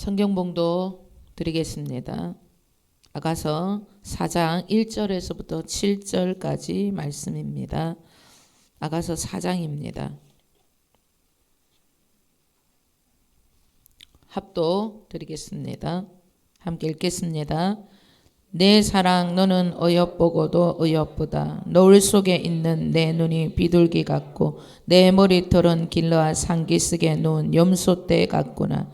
성경봉도 드리겠습니다. 아가서 4장 1절에서부터 7절까지 말씀입니다. 아가서 4장입니다. 합도 드리겠습니다. 함께 읽겠습니다. 내 사랑 너는 어여보고도 어여쁘다. 노을 속에 있는 내 눈이 비둘기 같고 내 머리털은 길러아 상기슭에 누운 염소떼 같구나.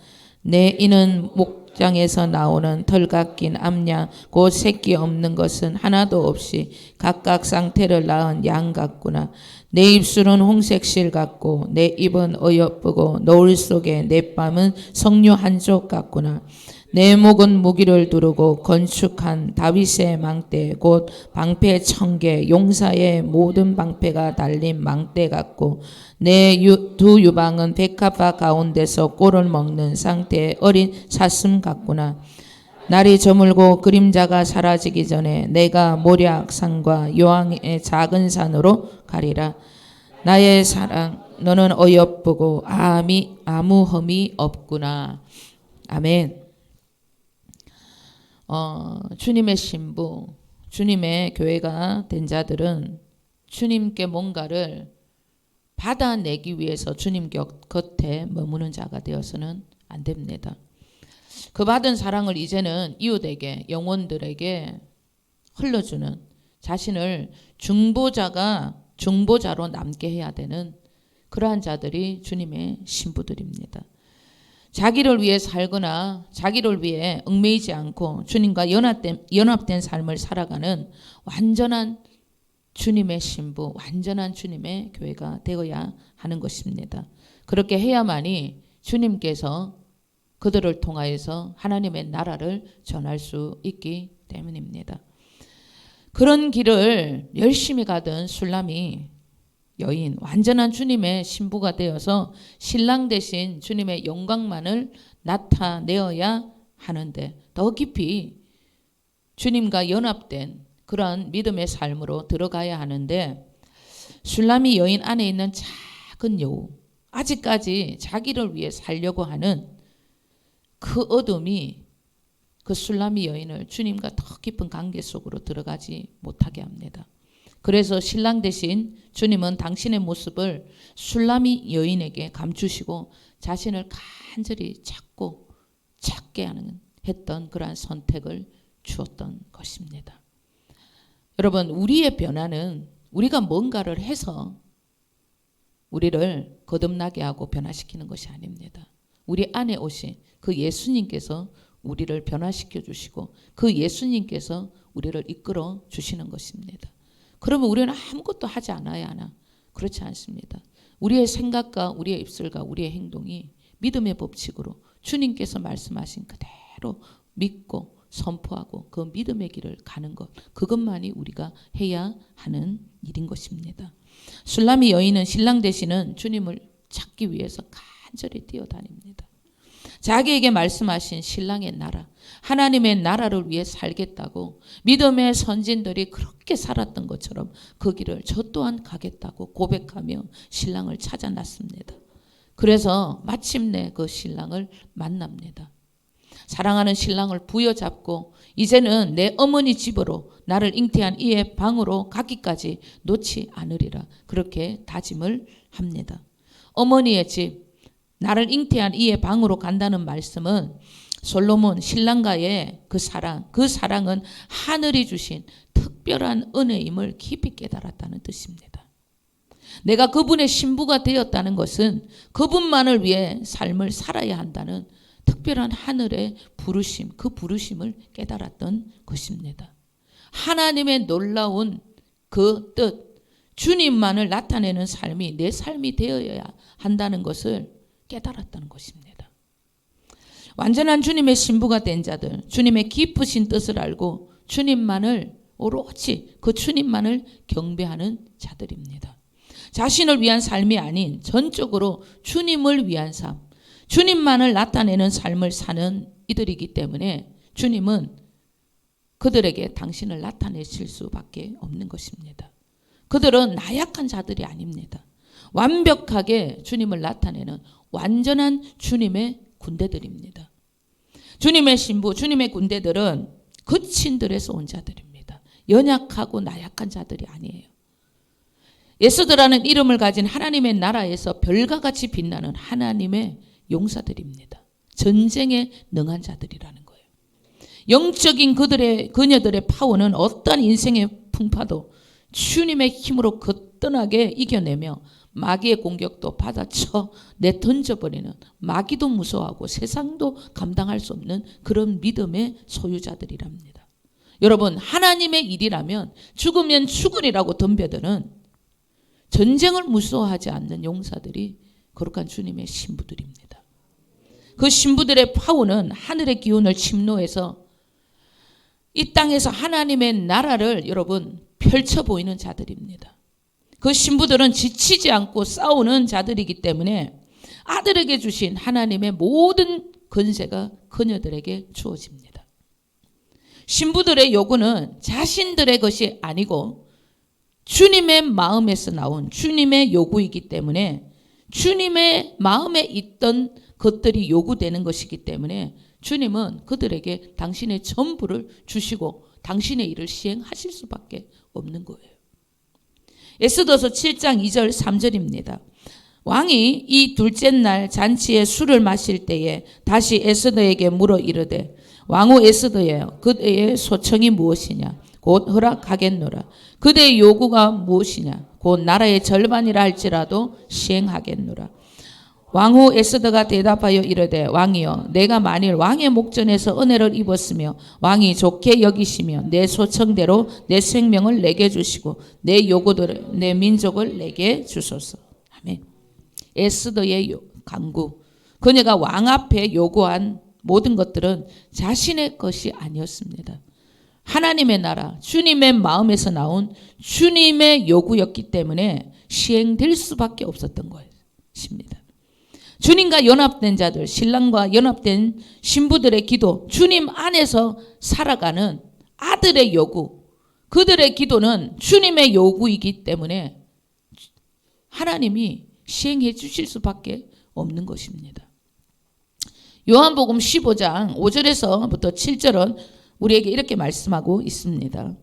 내 이는 목장에서 나오는 털 깎인 암양 곧 새끼 없는 것은 하나도 없이 각각 쌍태를 낳은 양 같구나. 내 입술은 홍색 실 같고 내 입은 어여쁘고 노을 속에 내 뺨은 석류 한 쪽 같구나. 내 목은 무기를 두르고 건축한 다윗의 망대 곧 방패 천개 용사의 모든 방패가 달린 망대 같고 내 두 유방은 백합화 가운데서 꼴을 먹는 상태의 어린 사슴 같구나. 날이 저물고 그림자가 사라지기 전에 내가 모략산과 요왕의 작은 산으로 가리라. 나의 사랑 너는 어여쁘고 아무 흠이 없구나. 아멘. 주님의 신부, 주님의 교회가 된 자들은 주님께 뭔가를 받아내기 위해서 주님 곁에 머무는 자가 되어서는 안 됩니다. 그 받은 사랑을 이제는 이웃에게, 영혼들에게 흘려주는 자신을 중보자로 남게 해야 되는 그러한 자들이 주님의 신부들입니다. 자기를 위해 살거나 자기를 위해 얽매이지 않고 주님과 연합된 삶을 살아가는 완전한 주님의 신부, 완전한 주님의 교회가 되어야 하는 것입니다. 그렇게 해야만이 주님께서 그들을 통하여서 하나님의 나라를 전할 수 있기 때문입니다. 그런 길을 열심히 가던 술람이 여인, 완전한 주님의 신부가 되어서 신랑 대신 주님의 영광만을 나타내어야 하는데 더 깊이 주님과 연합된 그러한 믿음의 삶으로 들어가야 하는데 술람이 여인 안에 있는 작은 여우, 아직까지 자기를 위해 살려고 하는 그 어둠이 그 술람이 여인을 주님과 더 깊은 관계 속으로 들어가지 못하게 합니다. 그래서 신랑 대신 주님은 당신의 모습을 술람이 여인에게 감추시고 자신을 간절히 찾게 했던 그러한 선택을 주었던 것입니다. 여러분, 우리의 변화는 우리가 뭔가를 해서 우리를 거듭나게 하고 변화시키는 것이 아닙니다. 우리 안에 오신 그 예수님께서 우리를 변화시켜 주시고 그 예수님께서 우리를 이끌어 주시는 것입니다. 그러면 우리는 아무것도 하지 않아야 하나? 그렇지 않습니다. 우리의 생각과 우리의 입술과 우리의 행동이 믿음의 법칙으로 주님께서 말씀하신 그대로 믿고 선포하고 그 믿음의 길을 가는 것, 그것만이 우리가 해야 하는 일인 것입니다. 술람이 여인은 신랑 되시는 주님을 찾기 위해서 간절히 뛰어다닙니다. 자기에게 말씀하신 신랑의 나라, 하나님의 나라를 위해 살겠다고 믿음의 선진들이 그렇게 살았던 것처럼 그 길을 저 또한 가겠다고 고백하며 신랑을 찾아 났습니다. 그래서 마침내 그 신랑을 만납니다. 사랑하는 신랑을 부여잡고 이제는 내 어머니 집으로 나를 잉태한 이의 방으로 가기까지 놓지 않으리라, 그렇게 다짐을 합니다. 어머니의 집, 나를 잉태한 이의 방으로 간다는 말씀은 솔로몬 신랑과의 그 사랑은 하늘이 주신 특별한 은혜임을 깊이 깨달았다는 뜻입니다. 내가 그분의 신부가 되었다는 것은 그분만을 위해 삶을 살아야 한다는 특별한 하늘의 부르심, 그 부르심을 깨달았던 것입니다. 하나님의 놀라운 그 뜻, 주님만을 나타내는 삶이 내 삶이 되어야 한다는 것을 깨달았다는 것입니다. 완전한 주님의 신부가 된 자들, 주님의 깊으신 뜻을 알고 주님만을 오롯이 그 주님만을 경배하는 자들입니다. 자신을 위한 삶이 아닌 전적으로 주님을 위한 삶, 주님만을 나타내는 삶을 사는 이들이기 때문에 주님은 그들에게 당신을 나타내실 수밖에 없는 것입니다. 그들은 나약한 자들이 아닙니다. 완벽하게 주님을 나타내는 완전한 주님의 군대들입니다. 주님의 신부, 주님의 군대들은 거친 들에서 온 자들입니다. 연약하고 나약한 자들이 아니에요. 에스더라는 이름을 가진 하나님의 나라에서 별과 같이 빛나는 하나님의 용사들입니다. 전쟁에 능한 자들이라는 거예요. 영적인 그녀들의 파워는 어떤 인생의 풍파도 주님의 힘으로 거뜬하게 이겨내며 마귀의 공격도 받아쳐 내던져버리는, 마귀도 무서워하고 세상도 감당할 수 없는 그런 믿음의 소유자들이랍니다. 여러분, 하나님의 일이라면 죽으면 죽으리라고 덤벼드는 전쟁을 무서워하지 않는 용사들이 거룩한 주님의 신부들입니다. 그 신부들의 파워는 하늘의 기운을 침노해서 이 땅에서 하나님의 나라를 여러분 펼쳐 보이는 자들입니다. 그 신부들은 지치지 않고 싸우는 자들이기 때문에 아들에게 주신 하나님의 모든 권세가 그녀들에게 주어집니다. 신부들의 요구는 자신들의 것이 아니고 주님의 마음에서 나온 주님의 요구이기 때문에 주님의 마음에 있던 것들이 요구되는 것이기 때문에 주님은 그들에게 당신의 전부를 주시고 당신의 일을 시행하실 수밖에 없는 거예요. 에스더서 7장 2절 3절입니다. 왕이 이 둘째 날 잔치에 술을 마실 때에 다시 에스더에게 물어 이르되 왕후 에스더여, 그대의 소청이 무엇이냐? 곧 허락하겠노라. 그대의 요구가 무엇이냐? 곧 나라의 절반이라 할지라도 시행하겠노라. 왕후 에스더가 대답하여 이르되 왕이여, 내가 만일 왕의 목전에서 은혜를 입었으며 왕이 좋게 여기시며 내 소청대로 내 생명을 내게 주시고 내 요구대로 내 민족을 내게 주소서. 아멘. 에스더의 간구, 그녀가 왕 앞에 요구한 모든 것들은 자신의 것이 아니었습니다. 하나님의 나라, 주님의 마음에서 나온 주님의 요구였기 때문에 시행될 수밖에 없었던 것입니다. 주님과 연합된 자들, 신랑과 연합된 신부들의 기도, 주님 안에서 살아가는 아들의 요구, 그들의 기도는 주님의 요구이기 때문에 하나님이 시행해 주실 수밖에 없는 것입니다. 요한복음 15장 5절에서부터 7절은 우리에게 이렇게 말씀하고 있습니다.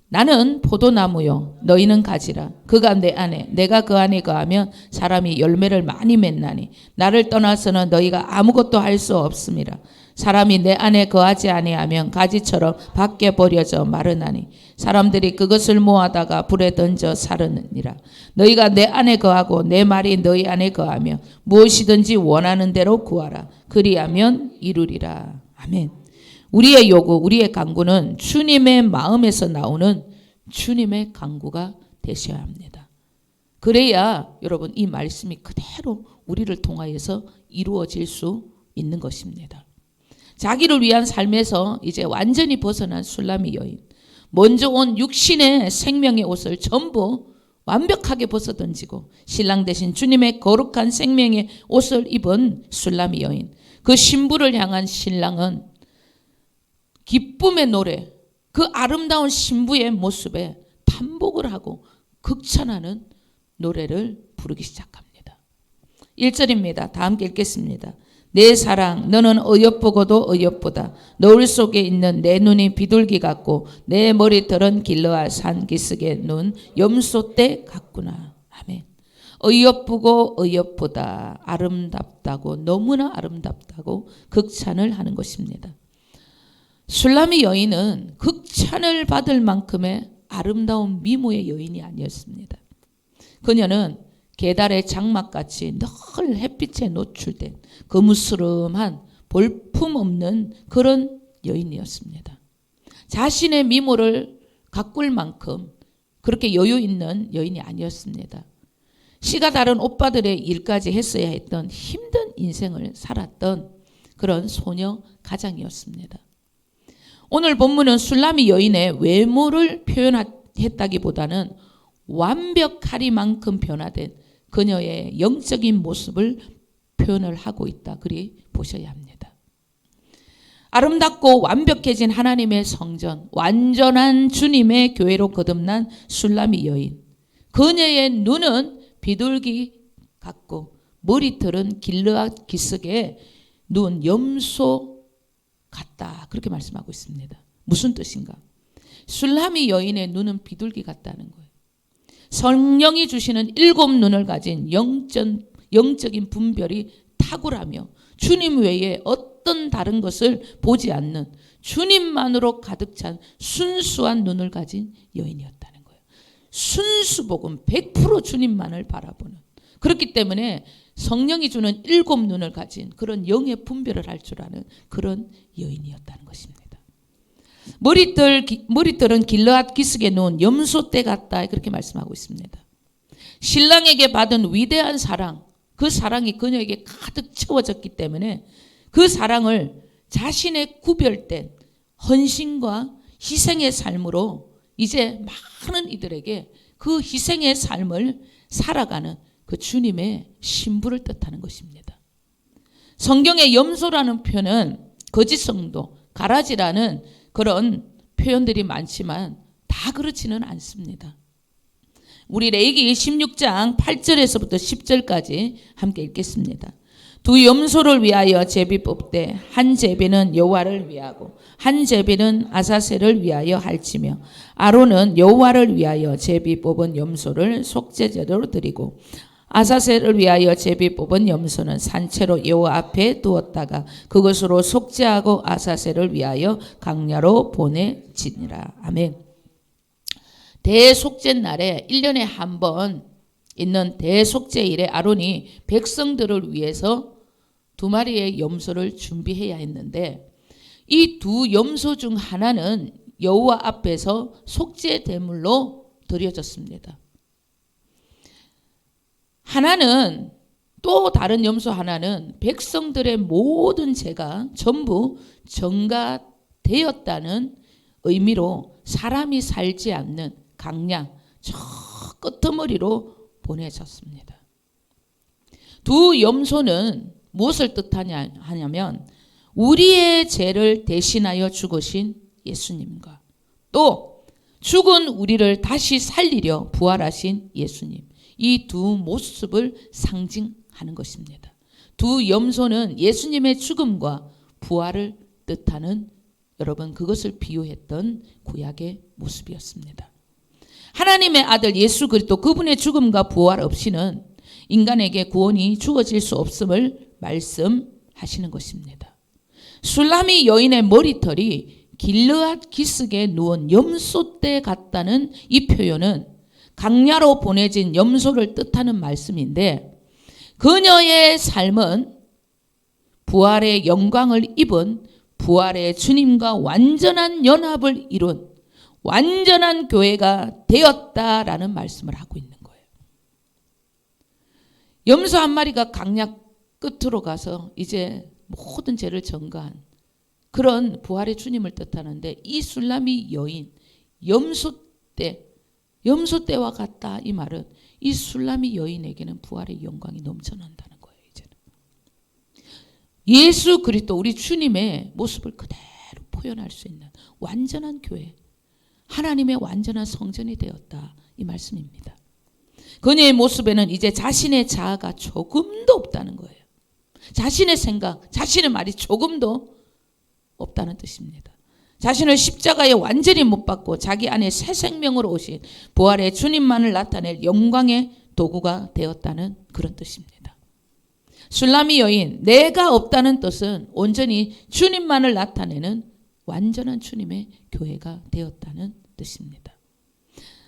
나는 포도나무요 너희는 가지라. 그가 내 안에 내가 그 안에 거하면 사람이 열매를 많이 맺나니 나를 떠나서는 너희가 아무것도 할 수 없음이라. 사람이 내 안에 거하지 아니하면 가지처럼 밖에 버려져 마르나니 사람들이 그것을 모아다가 불에 던져 사르느니라. 너희가 내 안에 거하고 내 말이 너희 안에 거하며 무엇이든지 원하는 대로 구하라. 그리하면 이루리라. 아멘. 우리의 요구, 우리의 간구는 주님의 마음에서 나오는 주님의 간구가 되셔야 합니다. 그래야 여러분 이 말씀이 그대로 우리를 통하여서 이루어질 수 있는 것입니다. 자기를 위한 삶에서 이제 완전히 벗어난 술람이 여인, 먼저 온 육신의 생명의 옷을 전부 완벽하게 벗어던지고 신랑 대신 주님의 거룩한 생명의 옷을 입은 술람이 여인, 그 신부를 향한 신랑은 기쁨의 노래, 그 아름다운 신부의 모습에 탄복을 하고 극찬하는 노래를 부르기 시작합니다. 1절입니다. 다 함께 읽겠습니다. 내 사랑 너는 어여쁘고도 어여쁘다. 너울 속에 있는 내 눈이 비둘기 같고 내 머리털은 길르앗 산 기슭의 눈 염소떼 같구나. 아멘. 어여쁘고 어여쁘다. 아름답다고, 너무나 아름답다고 극찬을 하는 것입니다. 술람이 여인은 극찬을 받을 만큼의 아름다운 미모의 여인이 아니었습니다. 그녀는 계달의 장막같이 늘 햇빛에 노출된 거무스름한 볼품없는 그런 여인이었습니다. 자신의 미모를 가꿀 만큼 그렇게 여유 있는 여인이 아니었습니다. 씨가 다른 오빠들의 일까지 했어야 했던 힘든 인생을 살았던 그런 소녀 가장이었습니다. 오늘 본문은 술람이 여인의 외모를 표현했다기보다는 완벽하리만큼 변화된 그녀의 영적인 모습을 표현을 하고 있다. 그리 보셔야 합니다. 아름답고 완벽해진 하나님의 성전, 완전한 주님의 교회로 거듭난 술람이 여인. 그녀의 눈은 비둘기 같고 머리털은 길르앗 기슭의 눈 염소 같다. 그렇게 말씀하고 있습니다. 무슨 뜻인가? 술람이 여인의 눈은 비둘기 같다는 거예요. 성령이 주시는 7눈을 가진 영적인 분별이 탁월하며 주님 외에 어떤 다른 것을 보지 않는 주님만으로 가득 찬 순수한 눈을 가진 여인이었다는 거예요. 순수복음 100% 주님만을 바라보는. 그렇기 때문에 성령이 주는 7눈을 가진 그런 영의 분별을 할 줄 아는 그런 여인이었다는 것입니다. 머리털은 길르앗 기슭에 놓은 염소떼 같다. 그렇게 말씀하고 있습니다. 신랑에게 받은 위대한 사랑, 그 사랑이 그녀에게 가득 채워졌기 때문에 그 사랑을 자신의 구별된 헌신과 희생의 삶으로 이제 많은 이들에게 그 희생의 삶을 살아가는 그 주님의 신부를 뜻하는 것입니다. 성경의 염소라는 표현은 거짓성도, 가라지라는 그런 표현들이 많지만 다 그렇지는 않습니다. 우리 레위기 16장 8절에서부터 10절까지 함께 읽겠습니다. 두 염소를 위하여 제비 뽑되 한 제비는 여호와를 위하고 한 제비는 아사셀을 위하여 할지며 아론은 여호와를 위하여 제비 뽑은 염소를 속죄제로 드리고 아사셀을 위하여 제비 뽑은 염소는 산채로 여호와 앞에 두었다가 그것으로 속죄하고 아사셀을 위하여 강야로 보내지니라. 아멘. 대속죄 날에 1년에 한 번 있는 대속죄일에 아론이 백성들을 위해서 2마리의 염소를 준비해야 했는데 이 두 염소 중 하나는 여호와 앞에서 속죄 제물로 드려졌습니다. 하나는 또 다른 염소 하나는 백성들의 모든 죄가 전부 전가되었다는 의미로 사람이 살지 않는 강양 저 끄트머리로 보내졌습니다. 두 염소는 무엇을 뜻하냐면 우리의 죄를 대신하여 죽으신 예수님과 또 죽은 우리를 다시 살리려 부활하신 예수님, 이 두 모습을 상징하는 것입니다. 두 염소는 예수님의 죽음과 부활을 뜻하는 여러분 그것을 비유했던 구약의 모습이었습니다. 하나님의 아들 예수 그리스도 그분의 죽음과 부활 없이는 인간에게 구원이 주어질 수 없음을 말씀하시는 것입니다. 술람이 여인의 머리털이 길르앗 기슭에 누운 염소떼 같다는 이 표현은 강야로 보내진 염소를 뜻하는 말씀인데 그녀의 삶은 부활의 영광을 입은 부활의 주님과 완전한 연합을 이룬 완전한 교회가 되었다라는 말씀을 하고 있는 거예요. 염소 한 마리가 강야 끝으로 가서 이제 모든 죄를 전가한 그런 부활의 주님을 뜻하는데 이 술람이 여인, 염소떼와 같다 이 말은 이 술람이 여인에게는 부활의 영광이 넘쳐난다는 거예요. 이제는 예수 그리스도 우리 주님의 모습을 그대로 표현할 수 있는 완전한 교회, 하나님의 완전한 성전이 되었다 이 말씀입니다. 그녀의 모습에는 이제 자신의 자아가 조금도 없다는 거예요. 자신의 생각, 자신의 말이 조금도 없다는 뜻입니다. 자신을 십자가에 완전히 못 박고 자기 안에 새 생명으로 오신 부활의 주님만을 나타낼 영광의 도구가 되었다는 그런 뜻입니다. 술람이 여인, 내가 없다는 뜻은 온전히 주님만을 나타내는 완전한 주님의 교회가 되었다는 뜻입니다.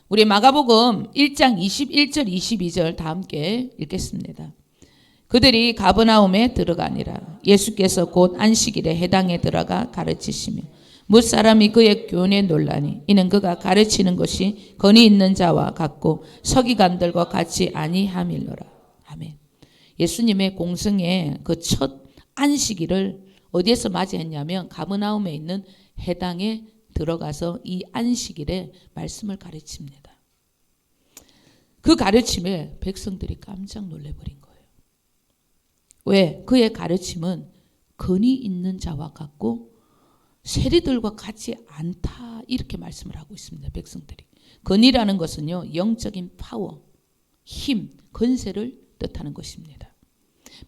우리 마가복음 1장 21절 22절 다 함께 읽겠습니다. 그들이 가버나움에 들어가니라. 예수께서 곧 안식일에 해당에 들어가 가르치시며 무사람이 그의 교훈에 놀라니 이는 그가 가르치는 것이 권위 있는 자와 같고 서기관들과 같이 아니함일러라. 아멘. 예수님의 공생의 그 첫 안식일을 어디에서 맞이했냐면 가버나움에 있는 해당에 들어가서 이 안식일에 말씀을 가르칩니다. 그 가르침에 백성들이 깜짝 놀래버린 거예요. 왜? 그의 가르침은 권위 있는 자와 같고 세리들과 같이 않다 이렇게 말씀을 하고 있습니다. 백성들이. 권위라는 것은요 영적인 파워, 힘, 권세를 뜻하는 것입니다.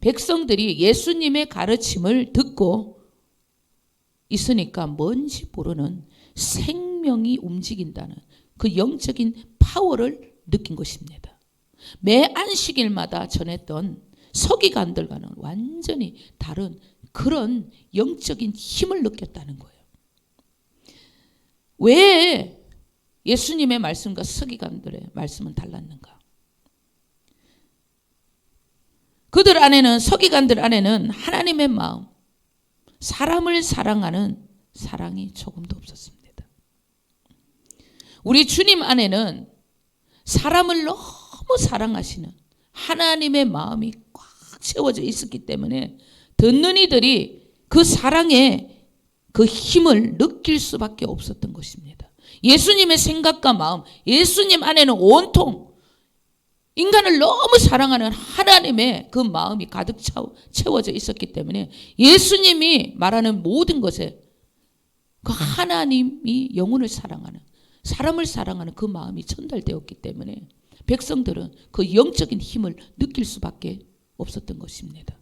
백성들이 예수님의 가르침을 듣고 있으니까 뭔지 모르는 생명이 움직인다는 그 영적인 파워를 느낀 것입니다. 매 안식일마다 전했던 서기관들과는 완전히 다른 그런 영적인 힘을 느꼈다는 거예요. 왜 예수님의 말씀과 서기관들의 말씀은 달랐는가? 그들 안에는, 서기관들 안에는 하나님의 마음, 사람을 사랑하는 사랑이 조금도 없었습니다. 우리 주님 안에는 사람을 너무 사랑하시는 하나님의 마음이 꽉 채워져 있었기 때문에 듣는 이들이 그 사랑의 그 힘을 느낄 수밖에 없었던 것입니다. 예수님의 생각과 마음, 예수님 안에는 온통 인간을 너무 사랑하는 하나님의 그 마음이 가득 채워져 있었기 때문에 예수님이 말하는 모든 것에 그 하나님이 영혼을 사랑하는, 사람을 사랑하는 그 마음이 전달되었기 때문에 백성들은 그 영적인 힘을 느낄 수밖에 없었던 것입니다.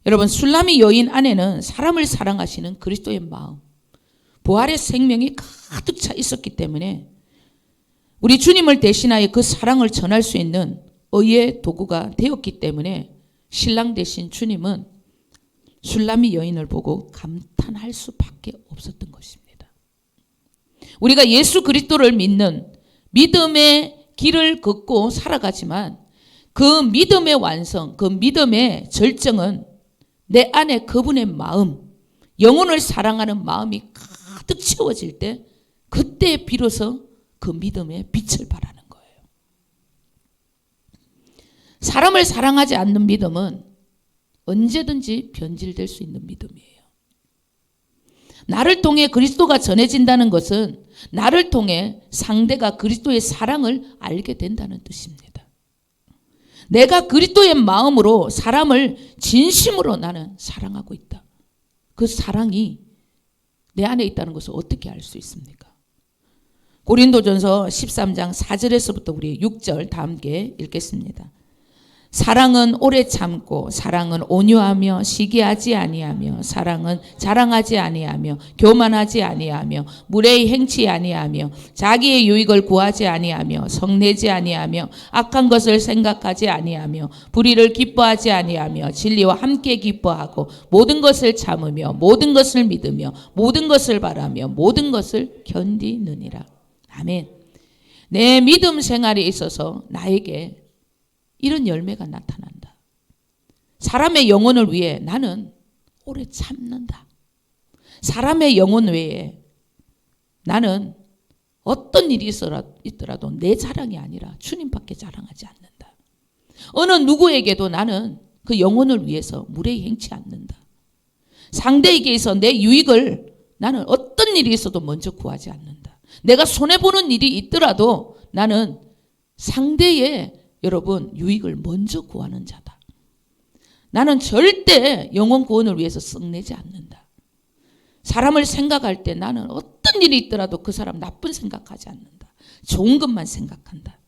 여러분, 술라미 여인 안에는 사람을 사랑하시는 그리스도의 마음, 부활의 생명이 가득 차 있었기 때문에 우리 주님을 대신하여 그 사랑을 전할 수 있는 의의 도구가 되었기 때문에 신랑 되신 주님은 술라미 여인을 보고 감탄할 수밖에 없었던 것입니다. 우리가 예수 그리스도를 믿는 믿음의 길을 걷고 살아가지만 그 믿음의 완성, 그 믿음의 절정은 내 안에 그분의 마음, 영혼을 사랑하는 마음이 가득 채워질 때 그때 비로소 그 믿음의 빛을 발하는 거예요. 사람을 사랑하지 않는 믿음은 언제든지 변질될 수 있는 믿음이에요. 나를 통해 그리스도가 전해진다는 것은 나를 통해 상대가 그리스도의 사랑을 알게 된다는 뜻입니다. 내가 그리스도의 마음으로 사람을 진심으로 나는 사랑하고 있다. 그 사랑이 내 안에 있다는 것을 어떻게 알 수 있습니까? 고린도전서 13장 4절에서부터 우리 6절 다 함께 읽겠습니다. 사랑은 오래 참고, 사랑은 온유하며 시기하지 아니하며, 사랑은 자랑하지 아니하며, 교만하지 아니하며, 무례히 행치 아니하며, 자기의 유익을 구하지 아니하며, 성내지 아니하며, 악한 것을 생각하지 아니하며, 불의를 기뻐하지 아니하며, 진리와 함께 기뻐하고, 모든 것을 참으며, 모든 것을 믿으며, 모든 것을 바라며, 모든 것을 견디느니라. 아멘. 내 믿음 생활에 있어서 나에게 이런 열매가 나타난다. 사람의 영혼을 위해 나는 오래 참는다. 사람의 영혼 외에 나는 어떤 일이 있더라도 내 자랑이 아니라 주님밖에 자랑하지 않는다. 어느 누구에게도 나는 그 영혼을 위해서 무례히 행치 않는다. 상대에게 있어 내 유익을 나는 어떤 일이 있어도 먼저 구하지 않는다. 내가 손해보는 일이 있더라도 나는 상대의 여러분 유익을 먼저 구하는 자다. 나는 절대 영혼 구원을 위해서 썩내지 않는다. 사람을 생각할 때 나는 어떤 일이 있더라도 그 사람 나쁜 생각하지 않는다. 좋은 것만 생각한다.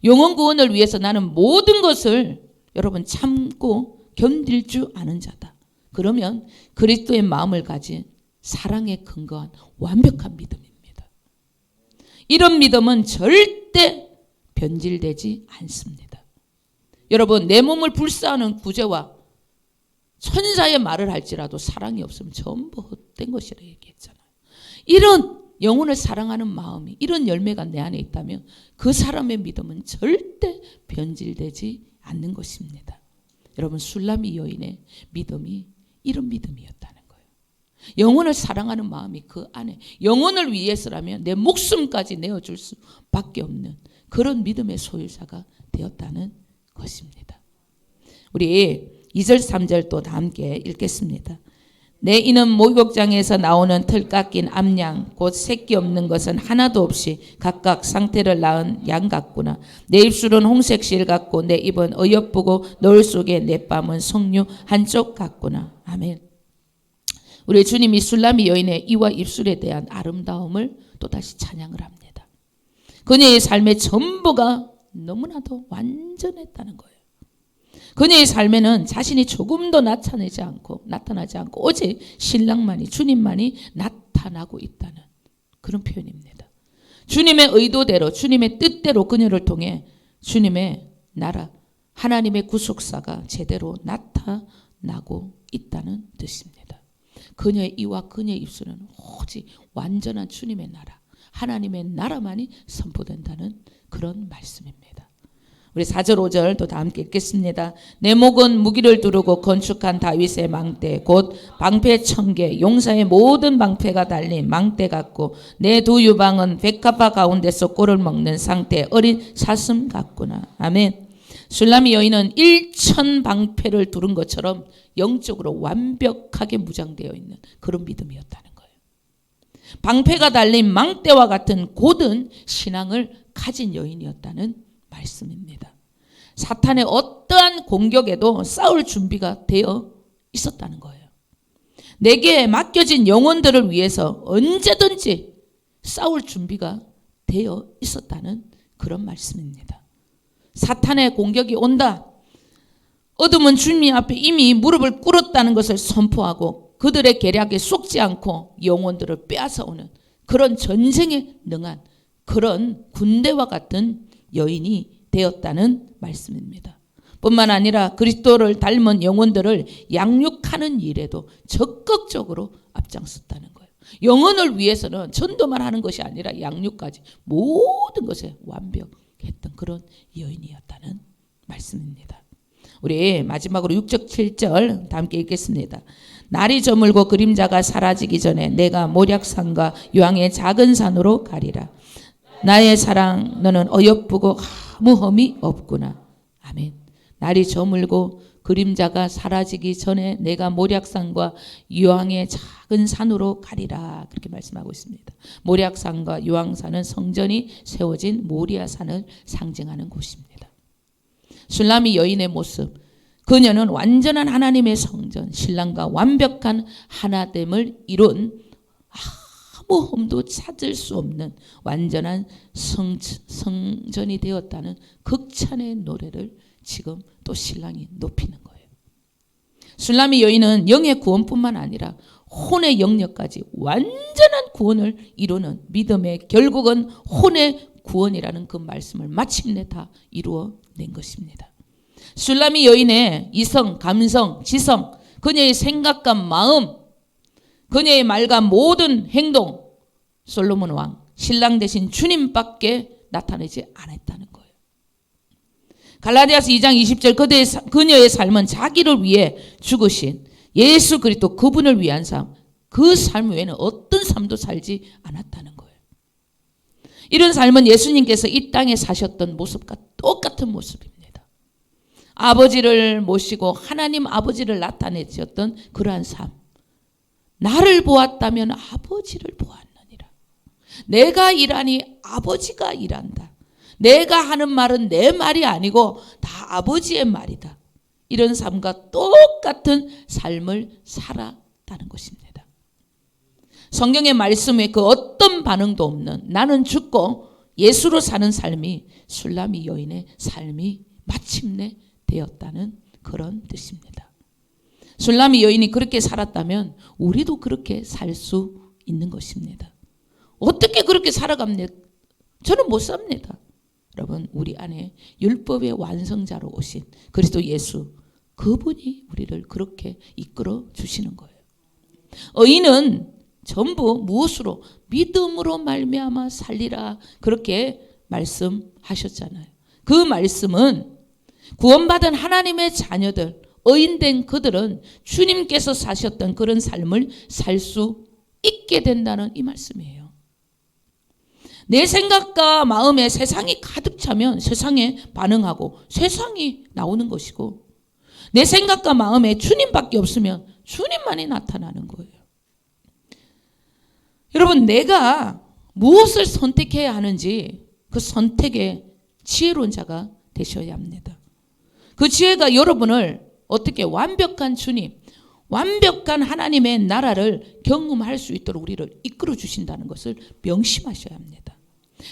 영혼 구원을 위해서 나는 모든 것을 여러분 참고 견딜 줄 아는 자다. 그러면 그리스도의 마음을 가진 사랑에 근거한 완벽한 믿음입니다. 이런 믿음은 절대 변질되지 않습니다. 여러분, 내 몸을 불사하는 구제와 천사의 말을 할지라도 사랑이 없으면 전부 헛된 것이라 얘기했잖아요. 이런 영혼을 사랑하는 마음이, 이런 열매가 내 안에 있다면 그 사람의 믿음은 절대 변질되지 않는 것입니다. 여러분, 술라미 여인의 믿음이 이런 믿음이었다는 거예요. 영혼을 사랑하는 마음이 그 안에, 영혼을 위해서라면 내 목숨까지 내어줄 수밖에 없는 그런 믿음의 소유자가 되었다는 것입니다. 우리 2절 3절 또 다 함께 읽겠습니다. 내 이는 목욕장에서 나오는 털 깎인 암양 곧 새끼 없는 것은 하나도 없이 각각 상태를 낳은 양 같구나. 내 입술은 홍색 실 같고 내 입은 어여쁘고 노을 속에 내 뺨은 석류 한쪽 같구나. 아멘. 우리 주님이 술라미 여인의 이와 입술에 대한 아름다움을 또다시 찬양을 합니다. 그녀의 삶의 전부가 너무나도 완전했다는 거예요. 그녀의 삶에는 자신이 조금도 나타나지 않고 오직 신랑만이, 주님만이 나타나고 있다는 그런 표현입니다. 주님의 의도대로, 주님의 뜻대로 그녀를 통해 주님의 나라, 하나님의 구속사가 제대로 나타나고 있다는 뜻입니다. 그녀의 이와 그녀의 입술은 오직 완전한 주님의 나라, 하나님의 나라만이 선포된다는 그런 말씀입니다. 우리 4절 5절 또 다 함께 읽겠습니다. 내 목은 무기를 두르고 건축한 다윗의 망대 곧 방패 1000개 용사의 모든 방패가 달린 망대 같고 내 두 유방은 백합화 가운데서 꿀을 먹는 상태 어린 사슴 같구나. 아멘. 술람이 여인은 1000 방패를 두른 것처럼 영적으로 완벽하게 무장되어 있는 그런 믿음이었다는 거예요. 방패가 달린 망대와 같은 고든 신앙을 가진 여인이었다는 말씀입니다. 사탄의 어떠한 공격에도 싸울 준비가 되어 있었다는 거예요. 내게 맡겨진 영혼들을 위해서 언제든지 싸울 준비가 되어 있었다는 그런 말씀입니다. 사탄의 공격이 온다. 어둠은 주님 앞에 이미 무릎을 꿇었다는 것을 선포하고 그들의 계략에 속지 않고 영혼들을 빼앗아오는 그런 전쟁에 능한 그런 군대와 같은 여인이 되었다는 말씀입니다. 뿐만 아니라 그리스도를 닮은 영혼들을 양육하는 일에도 적극적으로 앞장섰다는 거예요. 영혼을 위해서는 전도만 하는 것이 아니라 양육까지 모든 것에 완벽했던 그런 여인이었다는 말씀입니다. 우리 마지막으로 6절 7절 다 함께 읽겠습니다. 날이 저물고 그림자가 사라지기 전에 내가 모략산과 유황의 작은 산으로 가리라. 나의 사랑 너는 어여쁘고 아무 흠이 없구나. 아멘. 날이 저물고 그림자가 사라지기 전에 내가 모략산과 유황의 작은 산으로 가리라. 그렇게 말씀하고 있습니다. 모략산과 유황산은 성전이 세워진 모리아산을 상징하는 곳입니다. 술람이 여인의 모습, 그녀는 완전한 하나님의 성전, 신랑과 완벽한 하나됨을 이룬 아무 흠도 찾을 수 없는 완전한 성전이 되었다는 극찬의 노래를 지금 또 신랑이 높이는 거예요. 술람이 여인은 영의 구원뿐만 아니라 혼의 영역까지 완전한 구원을 이루는 믿음의 결국은 혼의 구원이라는 그 말씀을 마침내 다 이루어낸 것입니다. 술람이 여인의 이성, 감성, 지성, 그녀의 생각과 마음, 그녀의 말과 모든 행동, 솔로몬 왕, 신랑 대신 주님밖에 나타내지 않았다는 거예요. 갈라디아서 2장 20절 그녀의 삶은 자기를 위해 죽으신 예수 그리스도 그분을 위한 삶, 그 삶 외에는 어떤 삶도 살지 않았다는 거예요. 이런 삶은 예수님께서 이 땅에 사셨던 모습과 똑같은 모습입니다. 아버지를 모시고 하나님 아버지를 나타내셨던 그러한 삶. 나를 보았다면 아버지를 보았느니라. 내가 일하니 아버지가 일한다. 내가 하는 말은 내 말이 아니고 다 아버지의 말이다. 이런 삶과 똑같은 삶을 살았다는 것입니다. 성경의 말씀에 그 어떤 반응도 없는 나는 죽고 예수로 사는 삶이 술람이 여인의 삶이 마침내 되었다는 그런 뜻입니다. 술람이 여인이 그렇게 살았다면 우리도 그렇게 살 수 있는 것입니다. 어떻게 그렇게 살아갑니까? 저는 못 삽니다. 여러분, 우리 안에 율법의 완성자로 오신 그리스도 예수, 그분이 우리를 그렇게 이끌어 주시는 거예요. 의인은 전부 무엇으로? 믿음으로 말미암아 살리라, 그렇게 말씀하셨잖아요. 그 말씀은 구원받은 하나님의 자녀들, 의인된 그들은 주님께서 사셨던 그런 삶을 살 수 있게 된다는 이 말씀이에요. 내 생각과 마음에 세상이 가득 차면 세상에 반응하고 세상이 나오는 것이고, 내 생각과 마음에 주님밖에 없으면 주님만이 나타나는 거예요. 여러분, 내가 무엇을 선택해야 하는지 그 선택의 지혜로운 자가 되셔야 합니다. 그 지혜가 여러분을 어떻게 완벽한 주님, 완벽한 하나님의 나라를 경험할 수 있도록 우리를 이끌어 주신다는 것을 명심하셔야 합니다.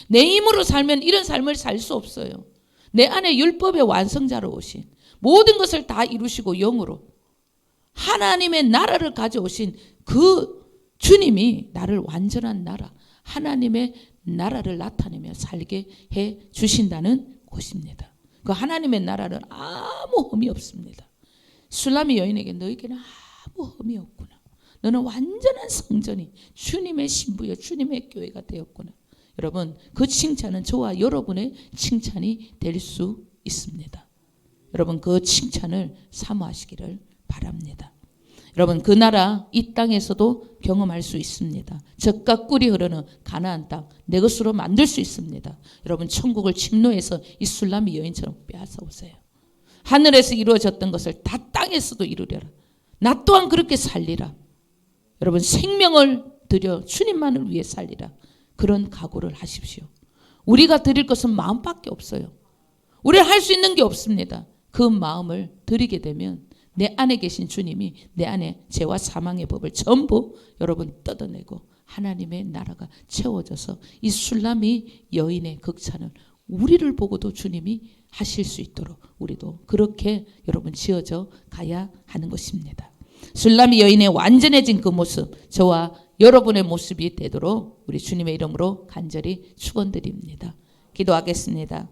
내 힘으로 살면 이런 삶을 살 수 없어요. 내 안에 율법의 완성자로 오신, 모든 것을 다 이루시고 영으로 하나님의 나라를 가져오신 그 주님이 나를 완전한 나라, 하나님의 나라를 나타내며 살게 해 주신다는 곳입니다. 그 하나님의 나라는 아무 흠이 없습니다. 술람이 여인에게 너에게는 아무 흠이 없구나. 너는 완전한 성전이 주님의 신부여 주님의 교회가 되었구나. 여러분, 그 칭찬은 저와 여러분의 칭찬이 될 수 있습니다. 여러분, 그 칭찬을 사모하시기를 바랍니다. 여러분, 그 나라 이 땅에서도 경험할 수 있습니다. 젖과 꿀이 흐르는 가나안 땅 내 것으로 만들 수 있습니다. 여러분, 천국을 침노해서 이 술람이 여인처럼 빼앗아 오세요. 하늘에서 이루어졌던 것을 다 땅에서도 이루려라. 나 또한 그렇게 살리라. 여러분, 생명을 들여 주님만을 위해 살리라. 그런 각오를 하십시오. 우리가 드릴 것은 마음밖에 없어요. 우리가 할 수 있는 게 없습니다. 그 마음을 드리게 되면 내 안에 계신 주님이 내 안에 죄와 사망의 법을 전부 여러분 뜯어내고 하나님의 나라가 채워져서 이 술람이 여인의 극찬을 우리를 보고도 주님이 하실 수 있도록 우리도 그렇게 여러분 지어져 가야 하는 것입니다. 술람이 여인의 완전해진 그 모습, 저와 여러분의 모습이 되도록 우리 주님의 이름으로 간절히 축원드립니다. 기도하겠습니다.